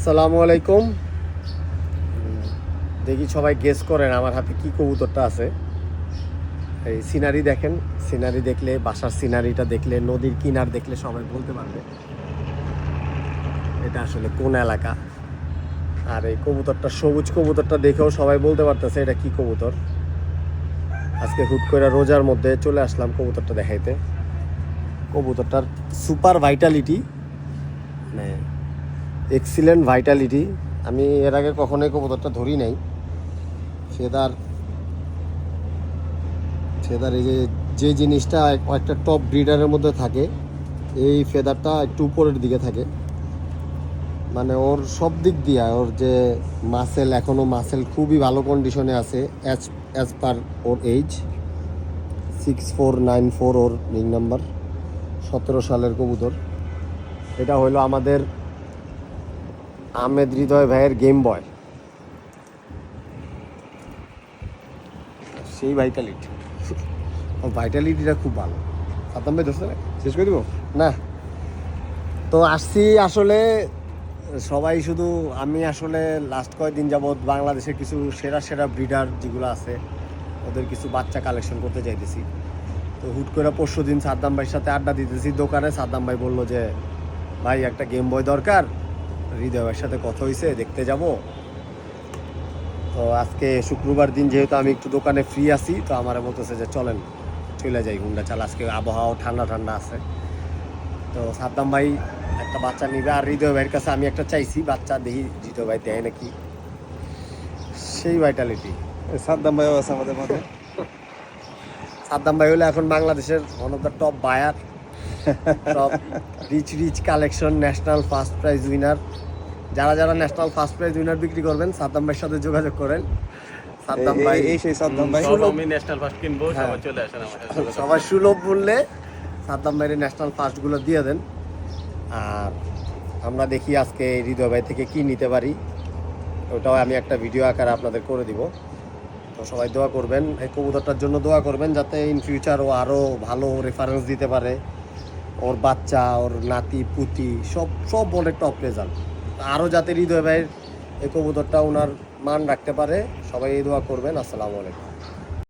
আসসালামু আলাইকুম। দেখি সবাই গেস করেন আমার হাতে কি কবুতরটা আছে। এই সিনারি দেখেন, সিনারি দেখলে, বাসার সিনারিটা দেখলে, নদীর কিনার দেখলে সবাই বলতে পারবে এটা আসলে কোন এলাকা। আর এই কবুতরটা, সবুজ কবুতরটা দেখেও সবাই বলতে পারতেছে এটা কি কবুতর। আজকে হুট করে রোজার মধ্যে চলে আসলাম কবুতরটা দেখাইতে। কবুতরটার সুপার ভাইটালিটি, মানে এক্সিলেন্ট ভাইটালিটি। আমি এর আগে কখনোই কবুতরটা ধরি নাই। ফেদার ফেদার এই যে জিনিসটা একটা টপ ব্রিডারের মধ্যে থাকে, এই ফেদারটা একটু উপরের দিকে থাকে। মানে ওর সব দিক দিয়ে ওর যে মাসেল, এখনও মাসেল খুবই ভালো কন্ডিশনে আছে অ্যাজ পার ওর এইজ। 6494 ওর রিং নাম্বার, 17 সালের কবুতর। এটা হলো আমাদের আহমেদ হৃদয় ভাইয়ের গেম বয়। সেই ভাইটালিটি, ওর ভাইটালিটিটা খুব ভালো। সাদ্দাম ভাই ধরছে না, শেষ করে দিব না। তো আসছি আসলে সবাই শুধু, আমি আসলে লাস্ট কয়েকদিন যাবৎ বাংলাদেশের কিছু সেরা সেরা ব্রিডার যেগুলো আছে ওদের কিছু বাচ্চা কালেকশন করতে চাইতেছি। তো হুট করে পরশু দিন সাদ্দাম ভাইয়ের সাথে আড্ডা দিতেছি দোকানে। সাদ্দাম ভাই বললো যে ভাই একটা গেম বয় দরকার, হৃদয় ভাইয়ের সাথে কথা হয়েছে, দেখতে যাব। তো আজকে শুক্রবার দিন যেহেতু আমি একটু দোকানে ফ্রি আছি, তো আমার বলতেছে যে চলেন চলে যাই হুন্ডা চাল। আজকে আবহাওয়াও ঠান্ডা ঠান্ডা আছে। তো সাদ্দাম ভাই একটা বাচ্চা নিবে, আর হৃদয় ভাইয়ের কাছে আমি একটা চাইছি বাচ্চা, দেখি হৃদয় ভাই দেয় নাকি। সেই ভাইটালিটি সাদ্দাম ভাইও আছে আমাদের মাঝে। সাদ্দাম ভাই হলো এখন বাংলাদেশের one of the top buyer, top rich collection, national first prize winner. যারা যারা ন্যাশনাল ফার্স্ট প্রাইজ উইনার বিক্রি করবেন সাদ্দাম ভাইয়ের সাথে যোগাযোগ করেন। সাদ্দাম ভাই এই সেই সাদ্দাম ভাই। আমি ন্যাশনাল ফার্স্ট কিনবো, সবাই চলে আসেন আমার কাছে। সবাই সুলভ মূল্যে সাদ্দাম ভাইয়ের ন্যাশনাল ফার্স্টগুলো দিয়ে দেন। আর আমরা দেখি আজকে হৃদয় ভাই থেকে কি নিতে পারি, ওটাও আমি একটা ভিডিও আকারে আপনাদের করে দিব। তো সবাই দোয়া করবেন, এই কবুতরটার জন্য দোয়া করবেন যাতে ইন ফিউচার ও আরও ভালো রেফারেন্স দিতে পারে। ওর বাচ্চা, ওর নাতি পুতি সব অনেক টপ রেজাল্ট। আরও যাতে হৃদয় ভাইয়ের এই কবুতরটা ওনার মান রাখতে পারে, সবাই এই দোয়া করবেন। আসসালামু আলাইকুম।